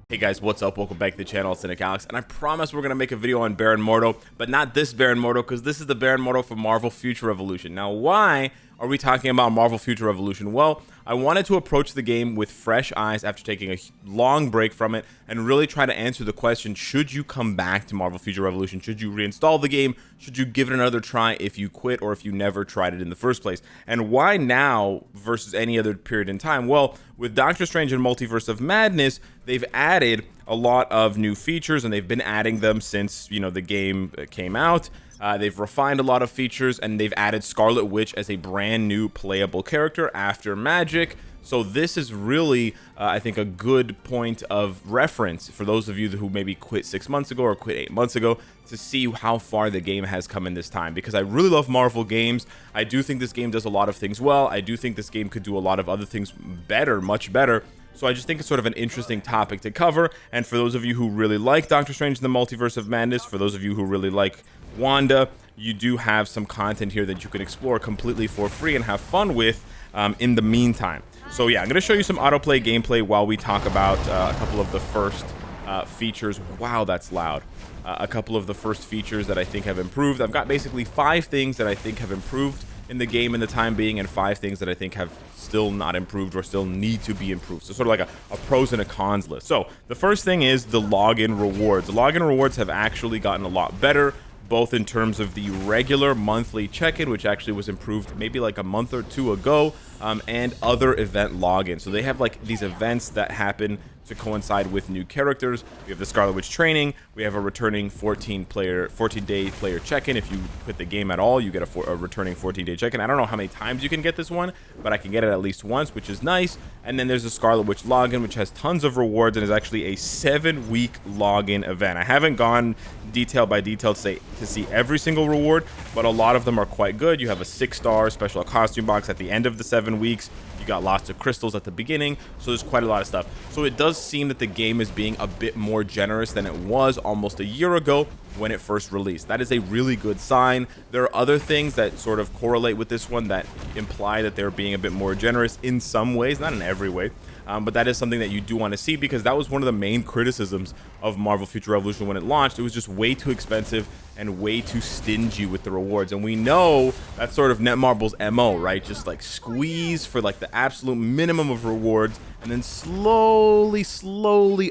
Hey guys, what's up? Welcome back to the channel, Cynicalex, and I promise we're going to make a video on Baron Mordo, but not this Baron Mordo, because this is the Baron Mordo from Marvel Future Revolution. Now, why are we talking about Marvel Future Revolution? Well, I wanted to approach the game with fresh eyes after taking a long break from it and really try to answer the question, should you come back to Marvel Future Revolution? Should you reinstall the game? Should you give it another try if you quit or if you never tried it in the first place? And why now versus any other period in time? Well, with Doctor Strange and Multiverse of Madness, they've added a lot of new features, and they've been adding them since, the game came out. They've refined a lot of features, and they've added Scarlet Witch as a brand new playable character after Magic. So this is really, I think, a good point of reference for those of you who maybe quit 6 months ago or quit 8 months ago to see how far the game has come in this time. Because I really love Marvel games. I do think this game does a lot of things well. I do think this game could do a lot of other things better, much better. So I just think it's sort of an interesting topic to cover. And for those of you who really like Doctor Strange in the Multiverse of Madness, for those of you who really like Wanda, you do have some content here that you can explore completely for free and have fun with in the meantime. So yeah, I'm going to show you some autoplay gameplay while we talk about a couple of the first features. Wow, that's loud. A couple of the first features that I think have improved. I've got basically 5 things that I think have improved in the game in the time being, and 5 things that I think have still not improved or still need to be improved. So sort of like a pros and a cons list. So the first thing is the login rewards. The login rewards have actually gotten a lot better, both in terms of the regular monthly check-in, which actually was improved maybe like a month or 2 ago, and other event login. So they have like these events that happen to coincide with new characters. We have the Scarlet Witch training. We have a returning 14-day player check-in. If you quit the game at all, you get a returning 14-day check-in. I don't know how many times you can get this one, but I can get it at least once, which is nice. And then there's the Scarlet Witch login, which has tons of rewards and is actually a 7-week login event. I haven't gone detail by detail to see every single reward, but a lot of them are quite good. You have a 6-star special costume box at the end of the 7 weeks. You got lots of crystals at the beginning, so there's quite a lot of stuff. So it does seem that the game is being a bit more generous than it was almost a year ago when it first released. That is a really good sign. There are other things that sort of correlate with this one that imply that they're being a bit more generous in some ways, not in every way. But that is something that you do want to see, because that was one of the main criticisms of Marvel Future Revolution when it launched. It was just way too expensive and way too stingy with the rewards. And we know that's sort of Netmarble's MO, right? Just like squeeze for like the absolute minimum of rewards and then slowly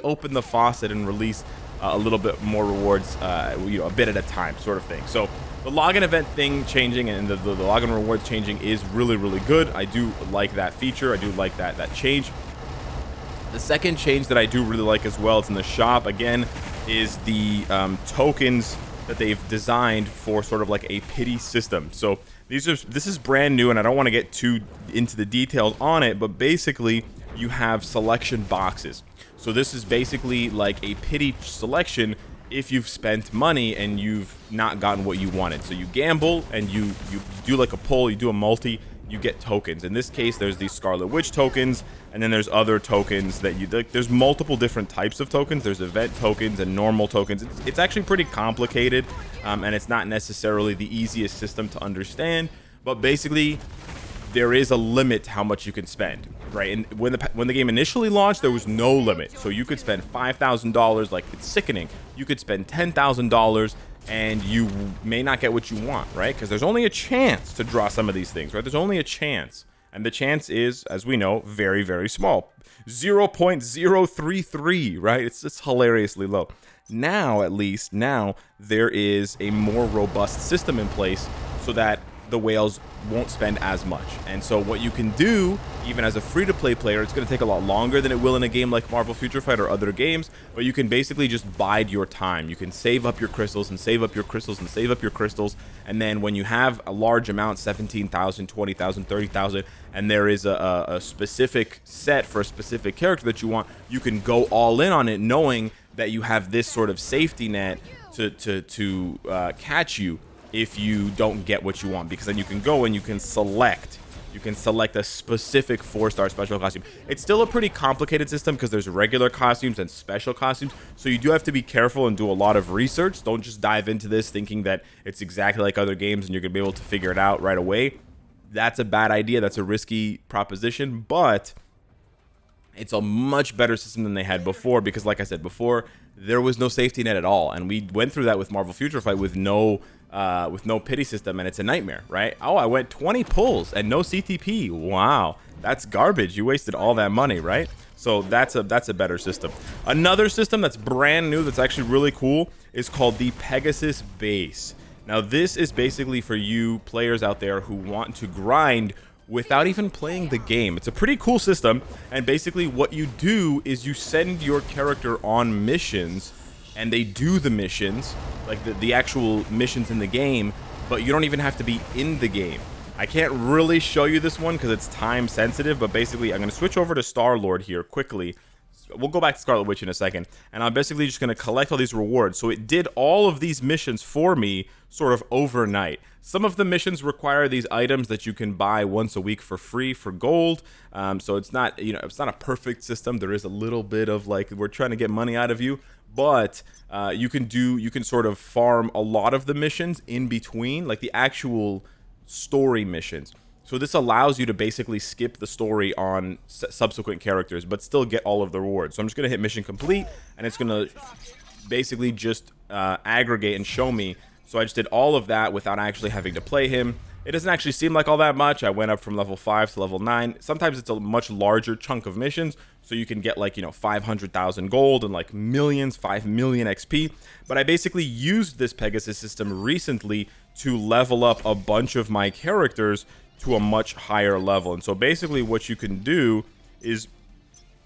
open the faucet and release a little bit more rewards, a bit at a time sort of thing. So the login event thing changing and the login rewards changing is really, really good. I do like that feature. I do like that change. The second change that I do really like as well, it's in the shop again, is the tokens that they've designed for sort of like a pity system. So this is brand new, and I don't want to get too into the details on it, but basically you have selection boxes. So this is basically like a pity selection if you've spent money and you've not gotten what you wanted. So you gamble and you do like a pull, you do a multi, you get tokens. In this case, there's these Scarlet Witch tokens, and then there's other tokens that you like. There's multiple different types of tokens. There's event tokens and normal tokens. It's actually pretty complicated, and it's not necessarily the easiest system to understand. But basically, there is a limit to how much you can spend, right? And when the game initially launched, there was no limit. So you could spend $5,000, like it's sickening. You could spend $10,000. And you may not get what you want, right? Because there's only a chance to draw some of these things, right? There's only a chance. And the chance is, as we know, very, very small. 0.033, right? It's hilariously low. Now, at least, there is a more robust system in place so that the whales won't spend as much. And so what you can do, even as a free-to-play player, it's going to take a lot longer than it will in a game like Marvel Future Fight or other games, but you can basically just bide your time. You can save up your crystals and save up your crystals and save up your crystals, and then when you have a large amount, 17,000, 20,000, 30,000, and there is a specific set for a specific character that you want, you can go all in on it knowing that you have this sort of safety net to catch you if you don't get what you want, because then you can go and you can select a specific 4-star special costume. It's still a pretty complicated system because there's regular costumes and special costumes, so you do have to be careful and do a lot of research. Don't just dive into this thinking that it's exactly like other games and you're gonna be able to figure it out right away. That's a bad idea. That's a risky proposition, but It's a much better system than they had before because, like I said before, there was no safety net at all, and we went through that with Marvel Future Fight with no pity system, and it's a nightmare, right? Oh, I went 20 pulls and no CTP. Wow, that's garbage. You wasted all that money, right? So that's a better system. Another system that's brand new that's actually really cool is called the Pegasus Base. Now, this is basically for you players out there who want to grind without even playing the game. It's a pretty cool system, and basically what you do is you send your character on missions, and they do the missions, like the actual missions in the game, but you don't even have to be in the game. I can't really show you this one because it's time sensitive, but basically I'm going to switch over to Star-Lord here quickly. We'll go back to Scarlet Witch in a second, and I'm basically just going to collect all these rewards. So it did all of these missions for me sort of overnight. Some of the missions require these items that you can buy once a week for free for gold. So it's not, it's not a perfect system. There is a little bit of like, we're trying to get money out of you, but you can sort of farm a lot of the missions in between, like the actual story missions. So this allows you to basically skip the story on subsequent characters, but still get all of the rewards. So I'm just going to hit mission complete, and it's going to basically just aggregate and show me. So I just did all of that without actually having to play him. It doesn't actually seem like all that much. I went up from level 5 to level 9. Sometimes it's a much larger chunk of missions, so you can get like, 500,000 gold and like millions, 5 million XP. But I basically used this Pegasus system recently to level up a bunch of my characters to a much higher level. And so basically what you can do is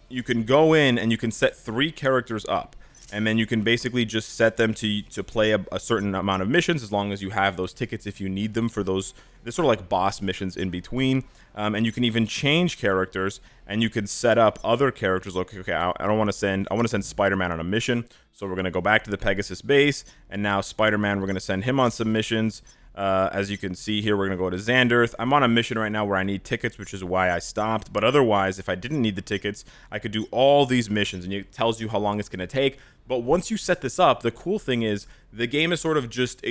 you can go in and you can set 3 characters up, and then you can basically just set them to play a certain amount of missions, as long as you have those tickets if you need them for those. There's sort of like boss missions in between, and you can even change characters, and you can set up other characters. Okay, I want to send Spider-Man on a mission, so we're gonna go back to the Pegasus base, and now Spider-Man, we're gonna send him on some missions. As you can see here, we're going to go to Xanderth. I'm on a mission right now where I need tickets, which is why I stopped. But otherwise, if I didn't need the tickets, I could do all these missions, and it tells you how long it's going to take. But once you set this up, the cool thing is the game is sort of just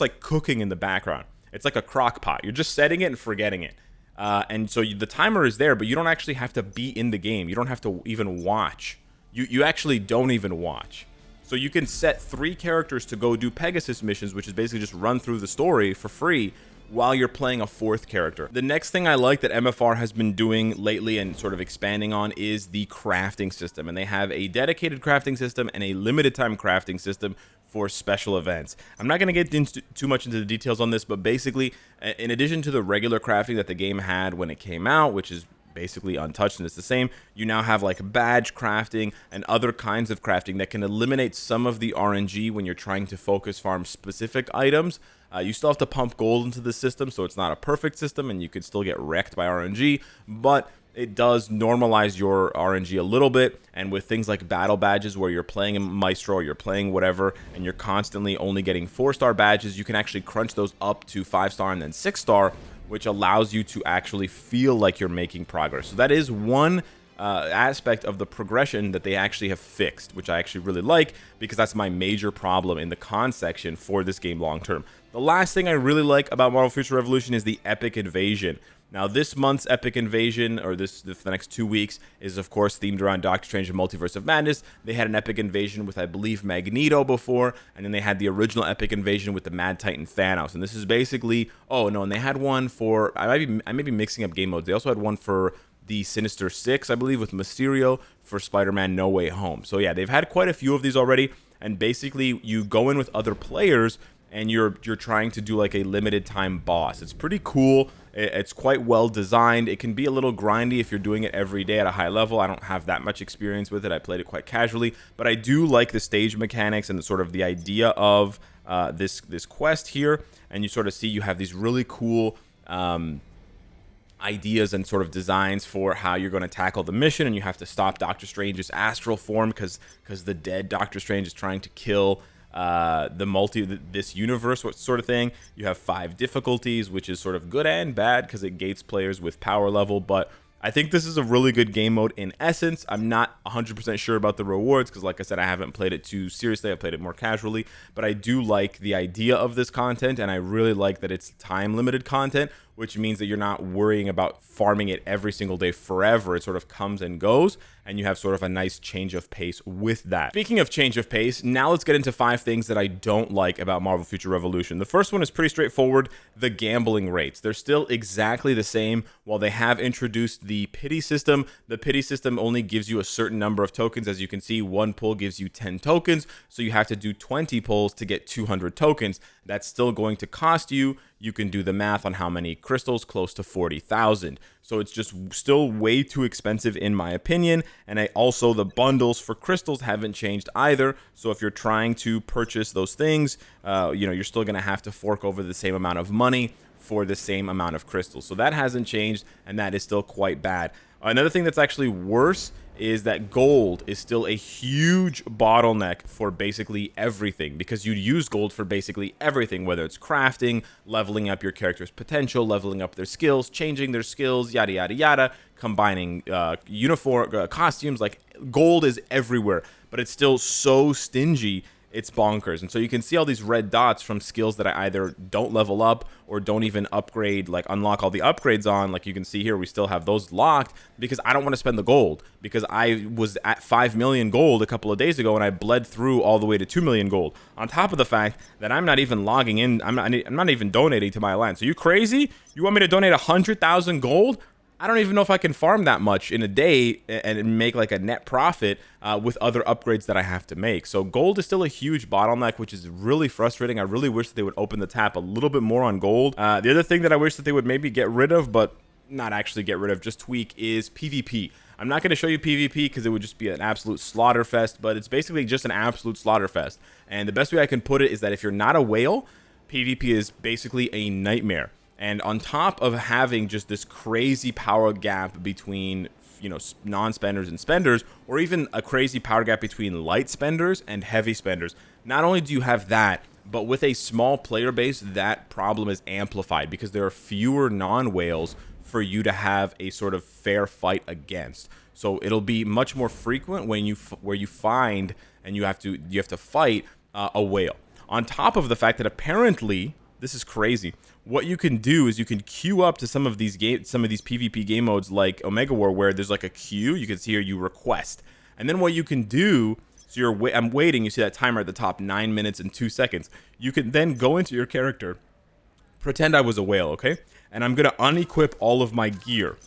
like cooking in the background. It's like a crock pot. You're just setting it and forgetting it. And so the timer is there, but you don't actually have to be in the game. You don't have to even watch. You actually don't even watch. So you can set 3 characters to go do Pegasus missions, which is basically just run through the story for free while you're playing a 4th character. The next thing I like that MFR has been doing lately and sort of expanding on is the crafting system. And they have a dedicated crafting system and a limited time crafting system for special events. I'm not going to get too much into the details on this, but basically, in addition to the regular crafting that the game had when it came out, which is basically untouched and it's the same, you now have like badge crafting and other kinds of crafting that can eliminate some of the RNG when you're trying to focus farm specific items. You still have to pump gold into the system, so it's not a perfect system and you could still get wrecked by RNG, but it does normalize your RNG a little bit. And with things like battle badges where you're playing a Maestro or you're playing whatever and you're constantly only getting 4-star badges, you can actually crunch those up to 5-star and then 6-star, which allows you to actually feel like you're making progress. So that is one aspect of the progression that they actually have fixed, which I actually really like, because that's my major problem in the con section for this game long term. The last thing I really like about Marvel Future Revolution is the Epic Invasion. Now, this month's Epic Invasion, or the next 2 weeks, is of course themed around Doctor Strange and Multiverse of Madness. They had an Epic Invasion with, I believe, Magneto before, and then they had the original Epic Invasion with the Mad Titan Thanos. And this is basically, and they had one for, I may be mixing up game modes. They also had one for the Sinister Six, I believe, with Mysterio for Spider-Man No Way Home. So yeah, they've had quite a few of these already, and basically you go in with other players and you're trying to do like a limited time boss. It's pretty cool. It's quite well designed. It can be a little grindy if you're doing it every day at a high level. I don't have that much experience with it. I played it quite casually, but I do like the stage mechanics and sort of the idea of this quest here. And you sort of see you have these really cool ideas and sort of designs for how you're going to tackle the mission, and you have to stop Doctor Strange's astral form because the dead Doctor Strange is trying to kill this universe, what sort of thing. You have 5 difficulties, which is sort of good and bad because it gates players with power level, but I think this is a really good game mode in essence. I'm not 100% sure about the rewards because, like I said, I haven't played it too seriously. I played it more casually, but I do like the idea of this content, and I really like that it's time-limited content, which means that you're not worrying about farming it every single day forever. It sort of comes and goes, and you have sort of a nice change of pace with that. Speaking of change of pace, now let's get into 5 things that I don't like about Marvel Future Revolution. The first one is pretty straightforward: the gambling rates. They're still exactly the same. While they have introduced the pity system, the pity system only gives you a certain number of tokens. As you can see, one pull gives you 10 tokens, so you have to do 20 pulls to get 200 tokens. That's still going to cost you. You can do the math on how many crystals, close to 40,000. So it's just still way too expensive in my opinion. And also the bundles for crystals haven't changed either. So if you're trying to purchase those things, you're still going to have to fork over the same amount of money for the same amount of crystals. So that hasn't changed, and that is still quite bad. Another thing that's actually worse is that gold is still a huge bottleneck for basically everything, because you use gold for basically everything, whether it's crafting, leveling up your character's potential, leveling up their skills, changing their skills, yada yada yada, combining uniform costumes. Like, gold is everywhere, but it's still so stingy. It's bonkers. And so you can see all these red dots from skills that I either don't level up or don't even upgrade, like unlock all the upgrades on. Like you can see here, we still have those locked because I don't want to spend the gold, because I was at 5 million gold a couple of days ago and I bled through all the way to 2 million gold, on top of the fact that I'm not even logging in. I'm not even donating to my alliance. Are you crazy? You want me to donate 100,000 gold? I don't even know if I can farm that much in a day and make like a net profit with other upgrades that I have to make. So gold is still a huge bottleneck, which is really frustrating. I really wish that they would open the tap a little bit more on gold. The other thing that I wish that they would maybe get rid of, but not actually get rid of, just tweak, is PvP. I'm not going to show you PvP because it would just be an absolute slaughter fest, but it's basically just an absolute slaughter fest. And the best way I can put it is that if you're not a whale, PvP is basically a nightmare. And on top of having just this crazy power gap between, non-spenders and spenders, or even a crazy power gap between light spenders and heavy spenders, not only do you have that, but with a small player base, that problem is amplified because there are fewer non-whales for you to have a sort of fair fight against. So it'll be much more frequent when where you find and you have to fight a whale. On top of the fact that apparently, this is crazy, what you can do is you can queue up to some of these PvP game modes like Omega War, where there's like a queue. You can see here, you request, and then what you can do, so I'm waiting, you see that timer at the top, 9 minutes and 2 seconds. You can then go into your character, pretend I was a whale, okay, and I'm gonna unequip all of my gear,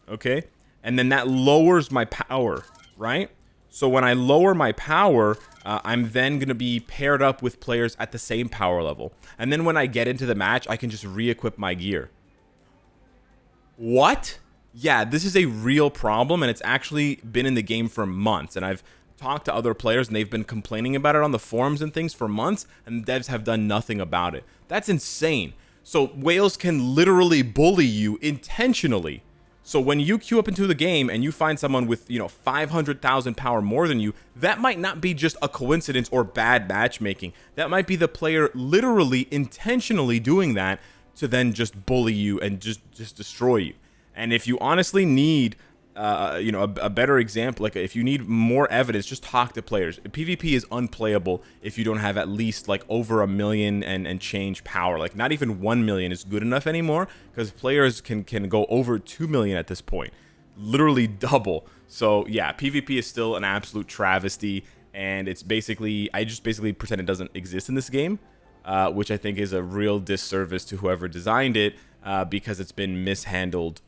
okay, and then that lowers my power, right? So when I lower my power, I'm then going to be paired up with players at the same power level. And then when I get into the match, I can just re-equip my gear. What? Yeah, this is a real problem, and it's actually been in the game for months. And I've talked to other players, and they've been complaining about it on the forums and things for months, and devs have done nothing about it. That's insane. So whales can literally bully you intentionally. So when you queue up into the game and you find someone with, 500,000 power more than you, that might not be just a coincidence or bad matchmaking. That might be the player literally intentionally doing that to then just bully you and just destroy you. And if you honestly need a better example, like if you need more evidence, just talk to players. PvP is unplayable if you don't have at least like over 1 million and change power. Like not even 1 million is good enough anymore, because players can go over 2 million at this point, literally double. So yeah, PvP is still an absolute travesty, and it's basically, I just basically pretend it doesn't exist in this game, which I think is a real disservice to whoever designed it, because it's been mishandled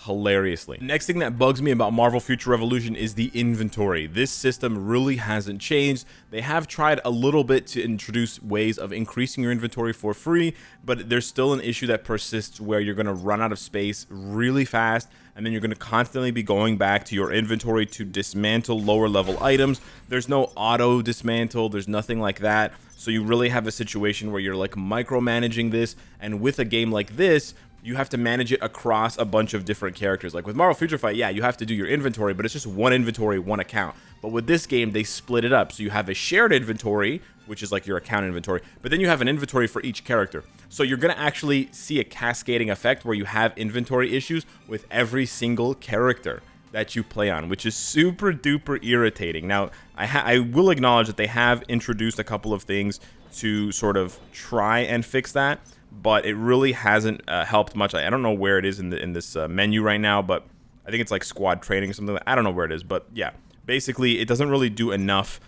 hilariously. Next thing that bugs me about Marvel Future Revolution is the inventory. This system really hasn't changed. They have tried a little bit to introduce ways of increasing your inventory for free, but there's still an issue that persists where you're going to run out of space really fast, and then you're going to constantly be going back to your inventory to dismantle lower level items. There's no auto dismantle, there's nothing like that. So you really have a situation where you're like micromanaging this, and with a game like this, you have to manage it across a bunch of different characters. Like with Marvel Future Fight, yeah, you have to do your inventory, but it's just one inventory, one account. But with this game, they split it up. So you have a shared inventory, which is like your account inventory, but then you have an inventory for each character. So you're going to actually see a cascading effect where you have inventory issues with every single character that you play on, which is super duper irritating. Now, I will acknowledge that they have introduced a couple of things to sort of try and fix that, but it really hasn't helped much. I don't know where it is in this menu right now, but I think it's like squad training or something. I don't know where it is, but yeah, basically it doesn't really do enough.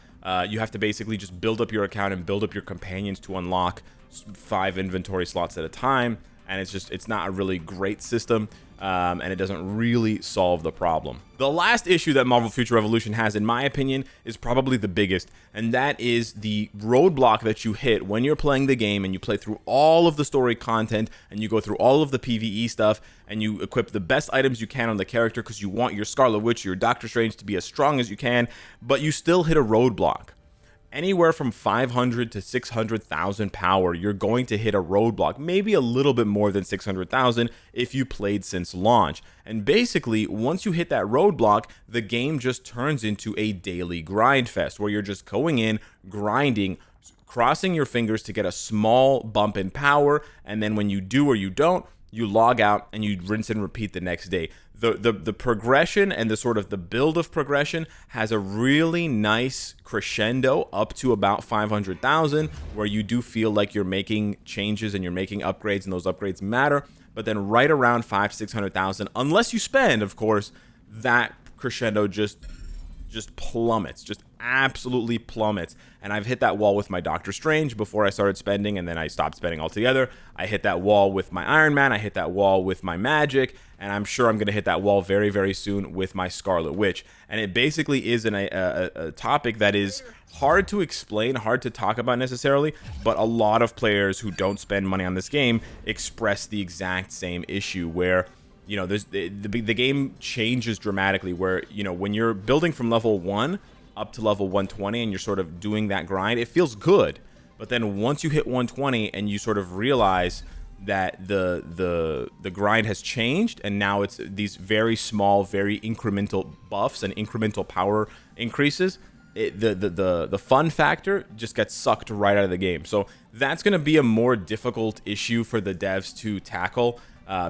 You have to basically just build up your account and build up your companions to unlock 5 inventory slots at a time, and it's not a really great system, and it doesn't really solve the problem. The last issue that Marvel Future Revolution has, in my opinion, is probably the biggest, and that is the roadblock that you hit when you're playing the game and you play through all of the story content and you go through all of the PvE stuff and you equip the best items you can on the character because you want your Scarlet Witch, your Doctor Strange to be as strong as you can, but you still hit a roadblock. Anywhere from 500 to 600,000 power, you're going to hit a roadblock, maybe a little bit more than 600,000 if you played since launch. And basically, once you hit that roadblock, the game just turns into a daily grind fest where you're just going in, grinding, crossing your fingers to get a small bump in power, and then when you do or you don't, you log out and you rinse and repeat the next day. The progression and the sort of the build of progression has a really nice crescendo up to about 500,000, where you do feel like you're making changes and you're making upgrades, and those upgrades matter. But then right around 500,000-600,000, unless you spend, of course, that crescendo just plummets, just absolutely plummets. And I've hit that wall with my Doctor Strange before I started spending, and then I stopped spending altogether. I hit that wall with my Iron Man, I hit that wall with my Magic, and I'm sure I'm going to hit that wall very, very soon with my Scarlet Witch. And it basically is a topic that is hard to explain, hard to talk about necessarily, but a lot of players who don't spend money on this game express the exact same issue where, you know, the game changes dramatically, where, you know, when you're building from level 1 up to level 120 and you're sort of doing that grind, it feels good. But then once you hit 120 and you sort of realize that the grind has changed, and now it's these very small, very incremental buffs and incremental power increases, the fun factor just gets sucked right out of the game. So that's going to be a more difficult issue for the devs to tackle,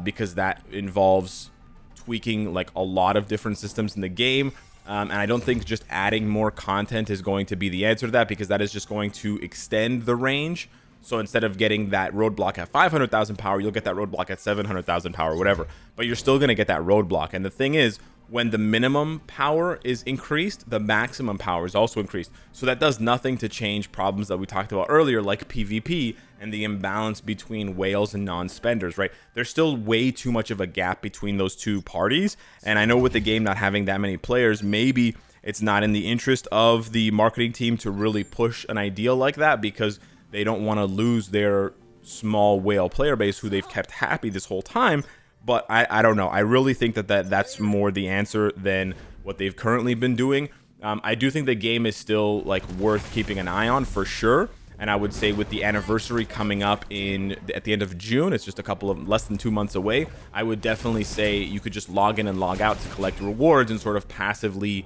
because that involves tweaking like a lot of different systems in the game. And I don't think just adding more content is going to be the answer to that, because that is just going to extend the range. So instead of getting that roadblock at 500,000 power, you'll get that roadblock at 700,000 power, whatever. But you're still going to get that roadblock. And the thing is, when the minimum power is increased, the maximum power is also increased. So that does nothing to change problems that we talked about earlier, like PvP and the imbalance between whales and non-spenders, right? There's still way too much of a gap between those two parties. And I know with the game not having that many players, maybe it's not in the interest of the marketing team to really push an idea like that, because they don't want to lose their small whale player base who they've kept happy this whole time. But I don't know. I really think that's more the answer than what they've currently been doing. I do think the game is still like worth keeping an eye on for sure. And I would say with the anniversary coming up at the end of June, it's just less than 2 months away. I would definitely say you could just log in and log out to collect rewards and sort of passively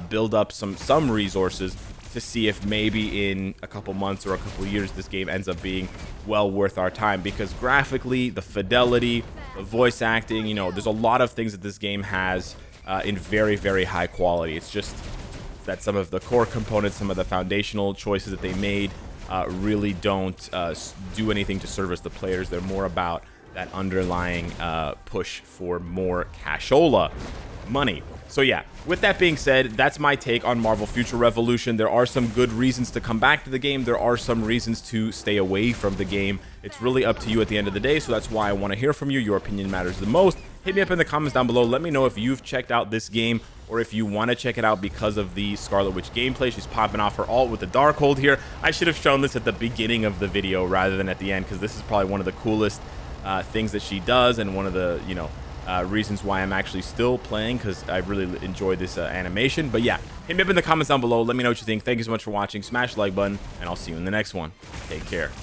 build up some resources to see if maybe in a couple months or a couple years this game ends up being well worth our time, because graphically, the fidelity, the voice acting, you know, there's a lot of things that this game has in very, very high quality. It's just that some of the core components, some of the foundational choices that they made really don't do anything to service the players. They're more about that underlying push for more cashola money. So yeah, with that being said, that's my take on Marvel Future Revolution. There are some good reasons to come back to the game. There are some reasons to stay away from the game. It's really up to you at the end of the day, so that's why I want to hear from you. Your opinion matters the most. Hit me up in the comments down below. Let me know if you've checked out this game, or if you want to check it out because of the Scarlet Witch gameplay. She's popping off her ult with the Darkhold here. I should have shown this at the beginning of the video rather than at the end, because this is probably one of the coolest things that she does, and one of the, you know, reasons why I'm actually still playing, because I really enjoy this animation. But yeah, hit me up in the comments down below. Let me know what you think. Thank you so much for watching. Smash the like button, and I'll see you in the next one. Take care.